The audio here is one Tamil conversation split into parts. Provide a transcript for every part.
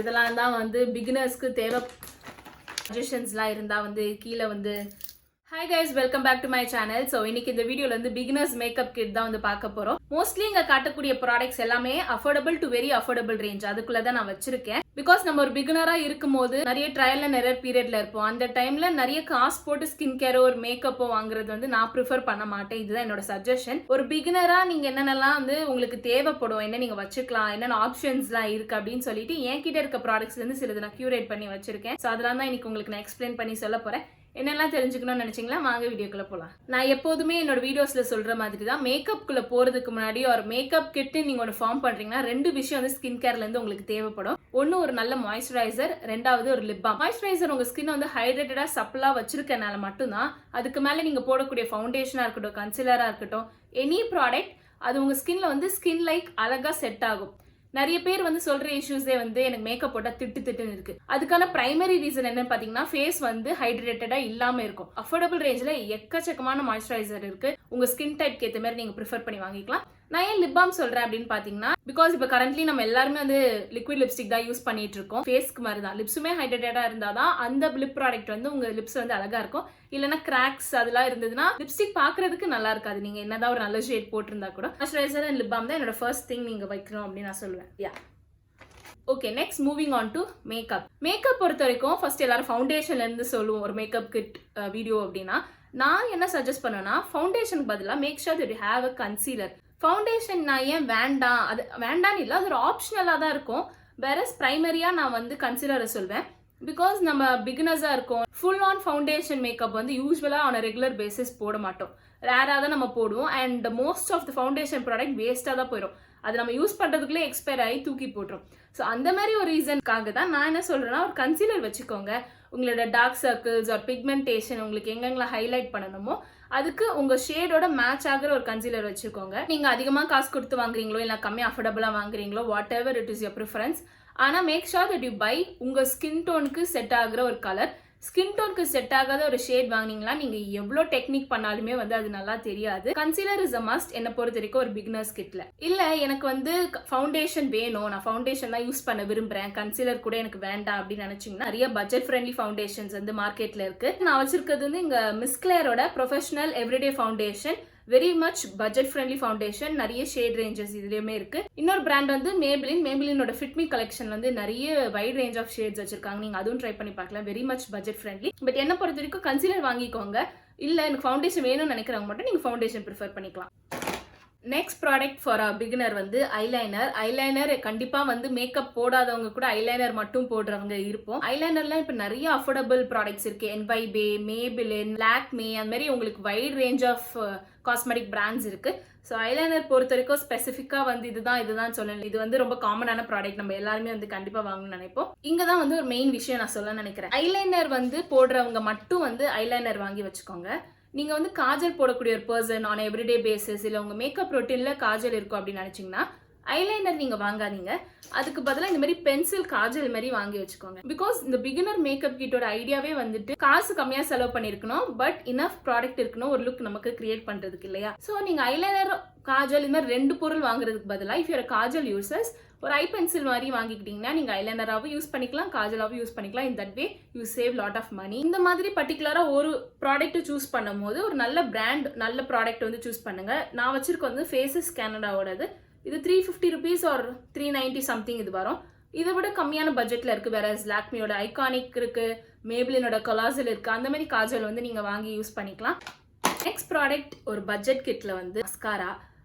இதெல்லாம் தான் வந்து பிகினர்ஸ்க்கு தேவை. சஜஷன்ஸ்லாம் இருந்தால் வந்து கீழே வந்து Hi guys, welcome back to my channel. So இன்னைக்கு இந்த வீடியோல வந்து beginners makeup kit தான் வந்து பார்க்க போறோம். மோஸ்ட்லி இங்க காட்டக்கூடிய ப்ராடக்ட்ஸ் எல்லாமே affordable to very affordable range அதுக்குள்ள தான் நான் வச்சிருக்கேன். பிகாஸ் நம்ம ஒரு பிகினரா இருக்கும்போது நிறைய ட்ரையல் அண்ட் எரர் பீரியட்ல இருப்போம். அந்த டைம்ல நிறைய காசு போட்டு ஸ்கின் கேரோ ஒரு மேக்கப்போ வாங்குறது வந்து நான் ப்ரிஃபர் பண்ண மாட்டேன். இதுதான் என்னோட சஜஷன். ஒரு பிகினரா நீங்க என்னென்னலாம் வந்து உங்களுக்கு தேவைப்படும், என்ன நீங்க வச்சுக்கலாம், என்னென்ன ஆப்ஷன்ஸ்லாம் இருக்கு அப்படின்னு சொல்லிட்டு என்கிட்ட இருக்க ப்ராடக்ட்ஸ்ல இருந்து சிலது நான் கியூரேட் பண்ணி வச்சிருக்கேன். ஸோ அதெல்லாம் தான் இன்னைக்கு உங்களுக்கு நான் எக்ஸ்பிளைன் பண்ணி சொல்ல போறேன். என்னெல்லாம் தெரிஞ்சுக்கணும்னு நினைச்சீங்களா? வாங்க வீடியோக்குள்ள போலாம். நான் எப்போதுமே என்னோட வீடியோஸ்ல சொல்ற மாதிரி தான், மேக்கப்குள்ள போறதுக்கு முன்னாடி ஒரு மேக்கப் கிட்டு நீங்க ஒன்று ஃபார்ம் பண்றீங்கன்னா ரெண்டு விஷயம் வந்து ஸ்கின் கேர்ல இருந்து உங்களுக்கு தேவைப்படும். ஒன்னு ஒரு நல்ல மாய்ஸ்சரைசர், ரெண்டாவது ஒரு லிப் பாம். மாய்ஸ்சரைசர் உங்க ஸ்கின் வந்து ஹைட்ரேட்டடா சப்ளா வச்சிருக்கனால மட்டும்தான். அதுக்கு மேல நீங்க போடக்கூடிய ஃபவுண்டேஷனா இருக்கட்டும், கன்சிலரா இருக்கட்டும், எனி ப்ராடக்ட் அது உங்க ஸ்கின்ல வந்து ஸ்கின் லைக் அழகா செட் ஆகும். நிறைய பேர் வந்து சொல்ற இஷ்யூஸே வந்து எனக்கு மேக்கப் போட்டா திட்டுன்னு இருக்கு. அதுக்கான பிரைமரி ரீசன் என்னன்னு பாத்தீங்கன்னா, ஃபேஸ் வந்து ஹைட்ரேட்டடா இல்லாம இருக்கும். அஃபோர்டபுள் ரேஞ்ச்ல எக்கச்சக்கமான மாய்ஸ்சரைசர் இருக்கு. உங்க ஸ்கின் டைப்க்கு ஏற்ற மாதிரி நீங்க ப்ரிஃபர் பண்ணி வாங்கிக்கலாம். நான் ஏன் லிப் பாம் சொல்றேன் அப்படின்னு பாத்தீங்கன்னா, பிகாஸ் இப்ப கரண்ட்லி நம்ம எல்லாருமே வந்து லிக்விட் லிப்ஸ்டிக் தான் யூஸ் பண்ணிட்டு இருக்கோம். ஃபேஸ்க்கு மாதிரி தான் லிப்ஸுமே ஹைட்ரேட்டடா இருந்தாதான் அந்த லிப் ப்ராடக்ட் வந்து உங்க லிப்ஸ் வந்து அழகா இருக்கும். இல்லைன்னா கிராக்ஸ் அதெல்லாம் இருந்ததுன்னா லிப்ஸ்டிக் பாக்குறதுக்கு நல்லா இருக்காது. நீங்க என்னதான் ஒரு நல்ல ஷேட் போட்டிருந்தா கூட மாய்ஸ்சரைசர் அண்ட் லிப் பாம் தான் என்னோட ஃபர்ஸ்ட் திங் நீங்க வைக்கணும் அப்படின்னு நான் சொல்லுவேன். Yeah okay, next moving on to makeup. Makeup பொறுத்த வரைக்கும் ஃபர்ஸ்ட் எல்லாரும் ஃபவுண்டேஷன்ல இருந்து சொல்லுவோம் ஒரு மேக்கப் கிட் வீடியோ அப்படின்னா. நான் என்ன சஜஸ்ட் பண்ணுவேன்னா, ஃபவுண்டேஷனுக்கு பதிலாக make sure that you have a concealer. Foundation நான் ஏன் வேண்டாம், அது வேண்டான்னு இல்லை, அது ஒரு ஆப்ஷனலாக தான் இருக்கும். வேற பிரைமரியா நான் வந்து கன்சீலரை சொல்வேன். பிகாஸ் நம்ம பிகினர்ஸா இருக்கோம். ஃபுல் ஆன் ஃபவுண்டேஷன் மேக்கப் வந்து யூஸ்வலா ஆன் ரெகுலர் பேசிஸ் போட மாட்டோம். ரேராக தான் நம்ம போடுவோம். And most of the foundation product வேஸ்ட்டாக தான் போயிடும். அது நம்ம யூஸ் பண்ணுறதுக்குள்ளே எக்ஸ்பயர் ஆகி தூக்கி போட்டுரும். ஸோ அந்த மாதிரி ஒரு ரீசனுக்காக தான் நான் என்ன சொல்கிறேன்னா, ஒரு கன்சீலர் வச்சுக்கோங்க. உங்களோட டார்க் சர்க்கிள்ஸ் ஒரு பிக்மெண்டேஷன் உங்களுக்கு எங்கெங்கெல்லாம் ஹைலைட் பண்ணணுமோ அதுக்கு உங்கள் ஷேடோட மேட்ச் ஆகிற ஒரு கன்சீலர் வச்சுக்கோங்க. நீங்கள் அதிகமாக காசு கொடுத்து வாங்குறீங்களோ இல்லை கம்மியாக அஃபோர்டபுளாக வாங்குறீங்களோ, whatever it is your preference. ஆனால் make sure that you buy உங்கள் ஸ்கின் டோனுக்கு செட் ஆகிற ஒரு கலர். ஸ்கின் டோனுக்கு செட் ஆகாத ஒரு ஷேட் வாங்கினீங்களா நீங்கள் எவ்வளோ டெக்னிக் பண்ணாலுமே வந்து அது நல்லா தெரியாது. கன்சீலர் இஸ் அ மஸ்ட் என்னை பொறுத்த வரைக்கும் ஒரு பிகினர்ஸ் கிட்ல. இல்லை எனக்கு வந்து ஃபவுண்டேஷன் வேணும், நான் ஃபவுண்டேஷன் தான் யூஸ் பண்ண விரும்புகிறேன், கன்சீலர் கூட எனக்கு வேண்டாம் அப்படின்னு நினச்சிங்கன்னா நிறைய பட்ஜெட் ஃப்ரெண்ட்லி ஃபவுண்டேஷன்ஸ் வந்து மார்க்கெட்டில் இருக்கு. நான் வச்சிருக்கிறது வந்து இங்கே மிஸ் கிளேரோட professional everyday foundation. Very much budget friendly foundation. நிறைய ஷேட் ரேஞ்சஸ் இதுலயுமே இருக்கு. இன்னொரு பிராண்ட் வந்து மேபிளினோட ஃபிட்மி கலெக்ஷன் வந்து நிறைய வைட் ரேஞ்ச் ஆஃப் ஷேட்ஸ் வச்சிருக்காங்க. நீங்க அதுவும் ட்ரை பண்ணி பார்க்கலாம். Very much budget friendly. But என்ன பொறுத்த வரைக்கும் கன்சீலர் வாங்கிக்கோங்க. இல்ல எனக்கு ஃபவுண்டேஷன் வேணும்னு நினைக்கிறவங்க மட்டும் நீங்க ஃபவுண்டேஷன் ப்ரிஃபர் பண்ணிக்கலாம். Next product for a beginner வந்து ஐலைனர். ஐலைனர் கண்டிப்பா வந்து மேக்கப் போடாதவங்க கூட ஐலைனர் மட்டும் போடுறவங்க இருப்போம். ஐலைனர்லாம் இப்போ நிறைய அஃபோர்டபுள் ப்ராடக்ட்ஸ் இருக்கு. என்வைபே, மேபிளின், லாக்மே, அந்த மாதிரி உங்களுக்கு wide range of cosmetic brands இருக்கு. ஸோ ஐலைனர் பொறுத்த வரைக்கும் ஸ்பெசிஃபிக்கா வந்து இதுதான் சொல்லணும். இது வந்து ரொம்ப காமனான ப்ராடக்ட், நம்ம எல்லாருமே வந்து கண்டிப்பா வாங்கணும்னு நினைப்போம். இங்க தான் வந்து ஒரு மெயின் விஷயம் நான் சொல்ல நினைக்கிறேன். ஐலைனர் வந்து போடுறவங்க மட்டும் வந்து ஐலைனர் வாங்கி வச்சுக்கோங்க. நீங்க வந்து காஜல் போடக்கூடிய ஒரு பர்சன் ஆன் எவ்ரிடே பேசிஸ், இல்ல உங்க மேக்கப் ரொட்டீன்ல காஜல் இருக்கும் அப்படின்னு நினைச்சீங்கன்னா ஐலைனர் நீங்க வாங்காதீங்க. அதுக்கு பதிலாக இந்த மாதிரி பென்சில் காஜல் மாதிரி வாங்கி வச்சுக்கோங்க. பிகாஸ் இந்த பிகினர் மேக்கப் கிட்டோட ஐடியாவே வந்துட்டு காசு கம்மியா செலவு பண்ணிருக்கணும், பட் இனஃப் ப்ராடக்ட் இருக்கணும் ஒரு லுக் நமக்கு கிரியேட் பண்றதுக்கு இல்லையா. ஸோ நீங்க ஐலைனர் காஜல் இந்த மாதிரி ரெண்டு பொருள் வாங்குறதுக்கு பதிலாக இஃப் யூர் காஜல் யூசர்ஸ் ஒரு ஐ பென்சில் மாதிரி வாங்கிக்கிட்டீங்கன்னா நீங்க ஐலைனராகவும் யூஸ் பண்ணிக்கலாம், காஜலாவும் யூஸ் பண்ணிக்கலாம். In that way you save lot of money. இந்த மாதிரி பர்டிகுலரா ஒரு ப்ராடக்ட் சூஸ் பண்ணும் போது ஒரு நல்ல பிராண்ட் நல்ல ப்ராடக்ட் வந்து சூஸ் பண்ணுங்க. நான் வச்சிருக்க வந்து ஃபேஸஸ் கேனடாவோடது. இது 350 rupees or 390 சம்திங் இது வரும். இதை விட கம்மியான பட்ஜெட்ல இருக்கு. வேற லாக்மியோட ஐகானிக் இருக்கு, மேபிளினோட கொலாசல் இருக்கு. அந்த மாதிரி காஜல் வந்து நீங்க வாங்கி யூஸ் பண்ணிக்கலாம். நெக்ஸ்ட் ப்ராடக்ட் ஒரு பட்ஜெட் கிட்ல வந்து மஸ்காரா.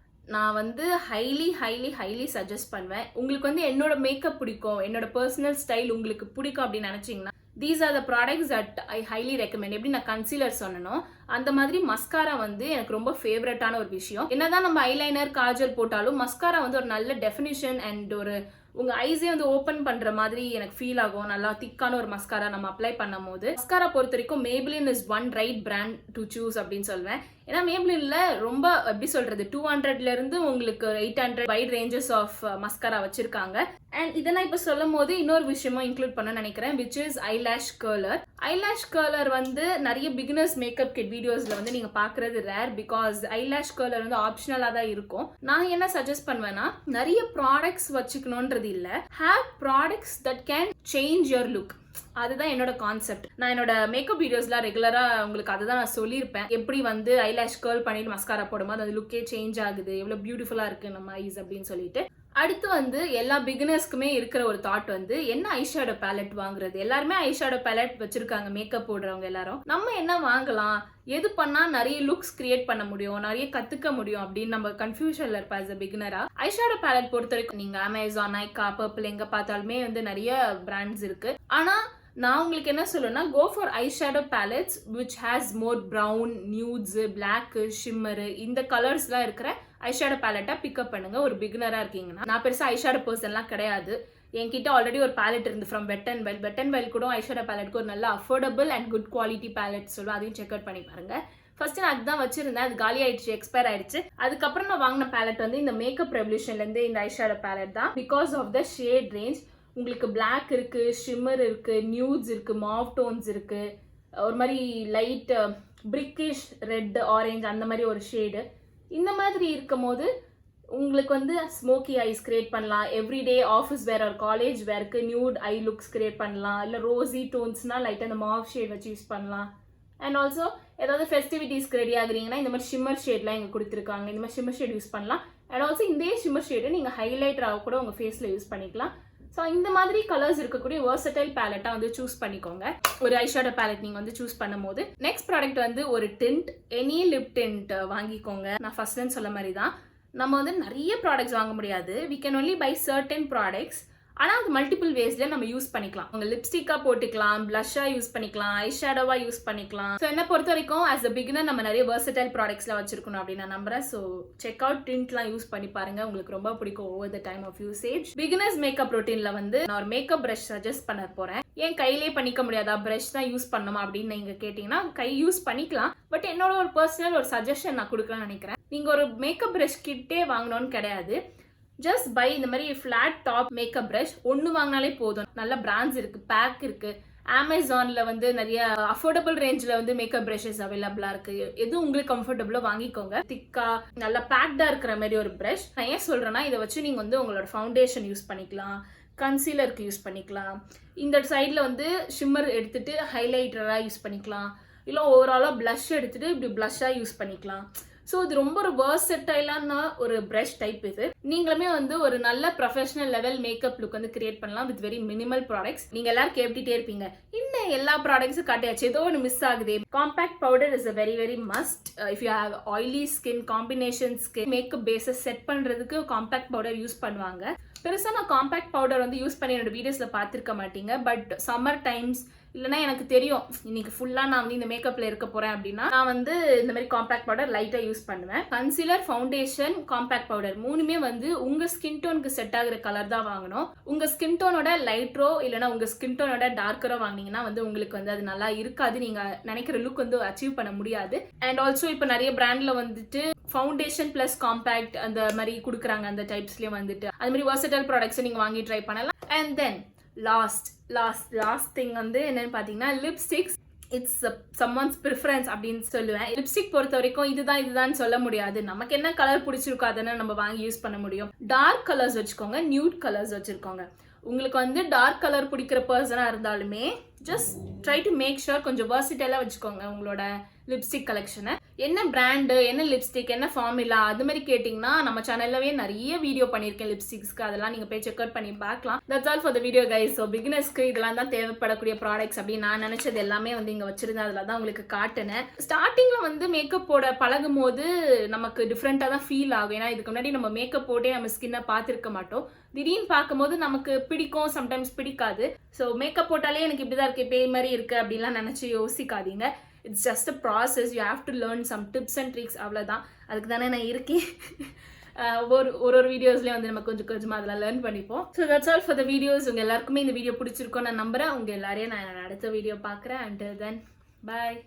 நான் வந்து ஹைலி சஜஸ்ட் பண்ணுவேன். உங்களுக்கு வந்து என்னோட மேக்கப் பிடிக்கும், என்னோட பர்சனல் ஸ்டைல் உங்களுக்கு பிடிக்கும் அப்படின்னு நினைச்சீங்கன்னா these are the products that I highly recommend. எப்படி நான் கன்சீலர் சொன்னனோ அந்த மாதிரி மஸ்காரா வந்து எனக்கு ரொம்ப ஃபேவரட்டான ஒரு விஷயம். என்னதான் நம்ம ஐலைனர் காஜல் போட்டாலும் மஸ்காரா வந்து ஒரு நல்ல டெஃபினிஷன் அண்ட் ஒரு உங்க ஐஸே வந்து ஓப்பன் பண்ற மாதிரி எனக்கு ஃபீல் ஆகும். நல்லா திக்கான ஒரு மஸ்காரா நம்ம அப்ளை பண்ணும் போது. மஸ்காரா பொறுத்த வரைக்கும் Maybelline is one right brand to choose அப்படின்னு சொல்வேன். ஏன்னா மேபிளின்ல ரொம்ப எப்படி சொல்றது 200ல இருந்து உங்களுக்கு 800 வைட் ரேஞ்சஸ் ஆஃப் மஸ்காரா வச்சிருக்காங்க. அண்ட் இதை நான் இப்போ சொல்லும் போது இன்னொரு விஷயமும் இன்க்ளூட் பண்ண நினைக்கிறேன், which is eyelash curler. Eyelash curler வந்து நிறைய பிகினர்ஸ் மேக்கப் கிட் வீடியோஸ்ல வந்து நீங்க பாக்குறது ரேர், பிகாஸ் ஐலாஷ் கர்லர் வந்து ஆப்ஷனலா தான் இருக்கும். நான் என்ன சஜஸ்ட் பண்ணுவேன்னா, நிறைய ப்ராடக்ட்ஸ் வச்சுக்கணும்ன்றது இல்ல, have products that can change your look. அதுதான் என்னோட கான்செப்ட். நான் என்னோட மேக்கப் வீடியோஸ்லாம் ரெகுலரா உங்களுக்கு அதுதான் நான் சொல்லியிருப்பேன், எப்படி வந்து ஐலாஷ் கர்ல் பண்ணிட்டு மஸ்காரா போடும்போது அது லுக்கே சேஞ்ச் ஆகுது, எவ்வளவு பியூட்டிஃபுல்லா இருக்கு நம்ம ஐஸ் அப்படின்னு சொல்லிட்டு. அடுத்து வந்து எல்லா பிகினர்ஸ்க்குமே இருக்கிற ஒரு தாட் வந்து என்ன ஐஷேடோ பேலட் வாங்குறது. எல்லாருமே ஐஷேடோ பேலட் வச்சிருக்காங்க மேக்கப் போடுறவங்க எல்லாரும். நம்ம என்ன வாங்கலாம், எது பண்ணா நிறைய லுக்ஸ் கிரியேட் பண்ண முடியும், நிறைய கத்துக்க முடியும் அப்படின்னு நம்ம கன்ஃபியூஷன்ல இருப்பா as a பிகினரா. ஐஷேடோ பேலட் பொறுத்த வரைக்கும் நீங்க அமேசான், நைக்கா, பர்பிள் எங்க பார்த்தாலுமே வந்து நிறைய பிராண்ட்ஸ் இருக்கு. ஆனா நான் உங்களுக்கு என்ன சொல்லுன்னா, go for eyeshadow palettes which has more brown, nudes, black, shimmer இந்த கலர்ஸ்லாம் இருக்கிற ஐஷேடோ பேலட்டா பிக்கப் பண்ணுங்க ஒரு பிகினரா இருக்கீங்கன்னா. நான் பெருசா ஐஷேடோ பர்சன்லாம் கிடையாது, என்கிட்ட ஆல்ரெடி ஒரு பேலட் இருந்து from wet and wild. Wet and wild கூட ஐஷேடோ பேலட்க்கு ஒரு நல்ல affordable and good quality palette சொல்லுவேன், அதையும் செக் அவுட் பண்ணி பாருங்க. ஃபர்ஸ்ட் நான் அதுதான் வச்சிருந்தேன், அது காலி ஆயிடுச்சு, எக்ஸ்பயர் ஆயிடுச்சு. அதுக்கப்புறம் நான் வாங்கின பேலட் வந்து இந்த மேக்கப் ரெவல்யூஷன்ல இருந்து இந்த ஐஷேடோ பேலட் தான், because of the shade range. உங்களுக்கு பிளாக் இருக்கு, ஷிம்மர் இருக்கு, நியூட்ஸ் இருக்கு, மாவ் டோன்ஸ் இருக்கு, ஒரு மாதிரி லைட் பிரிக்கிஷ் ரெட், ஆரஞ்சு அந்த மாதிரி ஒரு ஷேடு. இந்த மாதிரி இருக்கும் போது உங்களுக்கு வந்து ஸ்மோக்கி ஐஸ் கிரியேட் பண்ணலாம், எவ்ரிடே ஆஃபீஸ் வேர் ஒரு காலேஜ் வேருக்கு நியூட் ஐ லுக்ஸ் கிரியேட் பண்ணலாம், இல்லை ரோசி டோன்ஸ்னா லைட்டாக அந்த மாவ் ஷேட் வச்சு யூஸ் பண்ணலாம். அண்ட் ஆல்சோ ஏதாவது ஃபெஸ்டிவிட்டிஸ்க்கு ரெடி ஆகுறீங்கன்னா இந்த மாதிரி ஷிம்மர் ஷேட்லாம் இங்கே கொடுத்துருக்காங்க, இந்த மாதிரி ஷிம்மர் ஷேட் யூஸ் பண்ணலாம். அண்ட் ஆல்சோ இந்த ஷிம்மர் ஷேடை நீங்கள் ஹைலைட்டராக கூட உங்கள் ஃபேஸில் யூஸ் பண்ணிக்கலாம். ஸோ இந்த மாதிரி கலர்ஸ் இருக்கக்கூடிய வெர்சடைல் பேலட்டா வந்து சூஸ் பண்ணிக்கோங்க ஒரு ஐஷேடோ பேலட் நீங்க வந்து சூஸ் பண்ணும்போது. நெக்ஸ்ட் ப்ராடக்ட் வந்து ஒரு டிண்ட், எனி லிப் டிண்ட் வாங்கிக்கோங்க. நான் ஃபர்ஸ்ட்னு சொல்ல மாதிரி தான், நம்ம வந்து நிறைய ப்ராடக்ட்ஸ் வாங்க முடியாது, we can only buy certain products. ஆனால் அது மல்டிபிள் வேஸ்ல நம்ம யூஸ் பண்ணிக்கலாம். உங்க லிப்ஸ்டிக்கா போட்டுக்கலாம், பிளஷா யூஸ் பண்ணிக்கலாம், ஐஷேடோவா யூஸ் பண்ணிக்கலாம். ஸோ என்ன பொறுத்த வரைக்கும் ஆஸ் அ பிகினர் நம்ம நிறைய வெர்சடைல் ப்ராடக்ட்ஸ்லாம் வச்சிருக்கணும் அப்படின்னு நான் நம்புறேன். ஸோ செக் அவுட் டிண்ட்லாம் யூஸ் பண்ணி பாருங்க, உங்களுக்கு ரொம்ப பிடிக்கும் over the time of usage. Beginners makeup ரொட்டீன்ல வந்து நான் ஒரு மேக்கப் பிரஷ் சஜஸ்ட் பண்ண போறேன். ஏன் கையிலே பண்ணிக்க முடியாதா, பிரஷ் தான் யூஸ் பண்ணணுமா அப்படின்னு நீங்க கேட்டீங்கன்னா கை யூஸ் பண்ணிக்கலாம். பட் என்னோட ஒரு பர்சனல் ஒரு சஜஷன் நான் கொடுக்கலாம்னு நினைக்கிறேன். நீங்க ஒரு மேக்கப் பிரஷ் கிட்டே வாங்கணும்னு கிடையாது, ஜஸ்ட் பை இந்த மாதிரி ஃபிளாட் டாப் மேக்கப் பிரஷ் ஒன்று வாங்கினாலே போதும். நல்ல பிராண்ட்ஸ் இருக்கு, பேக் இருக்கு, அமேசான்ல வந்து நிறைய அஃபோர்டபுள் ரேஞ்சில் வந்து மேக்கப் பிரஷஸ் அவைலபிளா இருக்கு. எது உங்களுக்கு கம்ஃபர்டபுளோ வாங்கிக்கோங்க. திக்கா நல்லா பேக்டா இருக்கிற மாதிரி ஒரு பிரஷ். நான் ஏன் சொல்றேன்னா, இதை வச்சு நீங்க வந்து உங்களோட ஃபவுண்டேஷன் யூஸ் பண்ணிக்கலாம், கன்சீலருக்கு யூஸ் பண்ணிக்கலாம், இந்த சைடில் வந்து ஷிம்மர் எடுத்துட்டு ஹைலைட்டரா யூஸ் பண்ணிக்கலாம், இல்லை ஓவராலாக பிளஷ் எடுத்துட்டு இப்படி பிளஷ்ஷா யூஸ் பண்ணிக்கலாம். ஸோ இது ரொம்ப ஒரு வேர்சடைலான ஒரு பிரஷ் டைப். இது நீங்களுமே வந்து ஒரு நல்ல ப்ரொஃபஷனல் லெவல் மேக்கப் லுக் வந்து கிரியேட் பண்ணலாம் வித் வெரி மினிமல் ப்ராடக்ட்ஸ். நீங்க எல்லாரும் கேட்டுட்டே இருப்பீங்க, இன்னும் எல்லா ப்ராடக்ட்ஸும் காட்டியாச்சு, ஏதோ ஒன்று மிஸ் ஆகுது. Compact powder is a very very must. If you have oily skin, combination skin, makeup bases set பண்றதுக்கு காம்பேக்ட் பவுடர் யூஸ் பண்ணுவாங்க. பெருசா நான் காம்பேக்ட் பவுடர் வந்து யூஸ் பண்ணி என்னோட வீடியோஸ்ல பார்த்திருக்க மாட்டீங்க. பட் சம்மர் டைம்ஸ் இல்லைனா எனக்கு தெரியும் இன்னைக்கு ஃபுல்லாக நான் வந்து இந்த மேக்கப்பில் இருக்க போகிறேன் அப்படின்னா நான் வந்து இந்த மாதிரி காம்பேக்ட் பவுடர் லைட்டாக யூஸ் பண்ணுவேன். கன்சீலர், ஃபவுண்டேஷன், காம்பேக்ட் பவுடர் மூணுமே வந்து உங்கள் ஸ்கின் டோனுக்கு செட் ஆகிற கலர் தான் வாங்கணும். உங்கள் ஸ்கின் டோனோட லைட்ரோ இல்லைனா உங்கள் ஸ்கின் டோனோட டார்க்கரோ வாங்கினீங்கன்னா வந்து உங்களுக்கு வந்து அது நல்லா இருக்காது, நீங்கள் நினைக்கிற லுக் வந்து அச்சீவ் பண்ண முடியாது. அண்ட் ஆல்சோ இப்போ நிறைய பிராண்டில் வந்துட்டு ஃபவுண்டேஷன் பிளஸ் காம்பேக்ட் அந்த மாதிரி கொடுக்குறாங்க. அந்த டைப்ஸ்லேயும் வந்துட்டு அது மாதிரி வெர்சடைல் ப்ராடக்ட்ஸை நீங்கள் வாங்கி ட்ரை பண்ணலாம். அண்ட் தென் லாஸ்ட் திங் வந்து என்னன்னு பார்த்தீங்கன்னா லிப்ஸ்டிக்ஸ். இட்ஸ் சம்ஒன்ஸ் ப்ரிஃபரன்ஸ் அப்படின்னு சொல்லுவேன். லிப்ஸ்டிக் பொறுத்த வரைக்கும் இதுதான் சொல்ல முடியாது. நமக்கு என்ன கலர் பிடிச்சிருக்கோ அதனை நம்ம வாங்கி யூஸ் பண்ண முடியும். டார்க் கலர்ஸ் வச்சுக்கோங்க, நியூட் கலர்ஸ் வச்சுருக்கோங்க. உங்களுக்கு வந்து டார்க் கலர் பிடிக்கிற பர்சனாக இருந்தாலுமே just try to make sure கொஞ்சம் வெர்சிடைலாக வச்சுக்கோங்க உங்களோட லிப்ஸ்டிக் கலெக்ஷனை. என்ன பிராண்டு, என்ன லிப்ஸ்டிக், என்ன ஃபார்முலா அது மாதிரி கேட்டிங்கன்னா நம்ம சேனல்லவே நிறைய வீடியோ பண்ணியிருக்கேன் லிப்ஸ்டிக்ஸ்க்கு, அதெல்லாம் நீங்கள் போய் செக் அவுட் பண்ணி பார்க்கலாம். That's all for the video guys. So பிகினர்ஸ்க்கு இதெல்லாம் தான் தேவைப்படக்கூடிய ப்ராடக்ட்ஸ் அப்படின்னு நான் நினச்சது எல்லாமே வந்து இங்கே வச்சிருந்தேன், அதில் தான் உங்களுக்கு காட்டினேன். ஸ்டார்டிங்கில் வந்து மேக்கப் போட பழகும் போது நமக்கு டிஃப்ரெண்ட்டாக தான் ஃபீல் ஆகும். ஏன்னா இதுக்கு முன்னாடி நம்ம மேக்கப் போட்டே நம்ம ஸ்கின்னை பார்த்துருக்க மாட்டோம். திடீர்னு பார்க்கும்போது நமக்கு பிடிக்கும், சம்டைம்ஸ் பிடிக்காது. ஸோ மேக்கப் போட்டாலே எனக்கு இப்படி தான் இருக்குது, பேய் மாதிரி இருக்குது அப்படின்லாம் நினச்சி யோசிக்காதீங்க. It's just a process. You have to learn some tips and tricks, அவ்வளோதான். அதுக்கு தானே நான் இருக்கேன். ஒரு வீடியோஸ்லேயே வந்து நம்ம கொஞ்சம் கொஞ்சமாக அதெல்லாம் லேர்ன் பண்ணிப்போம். So that's all for the videos. உங்கள் எல்லாருக்குமே இந்த வீடியோ பிடிச்சிருக்கோம் நான் நம்புறேன். உங்கள் எல்லாரையும் நான் அடுத்த வீடியோ பார்க்குறேன். அண்டில் தென், பாய்.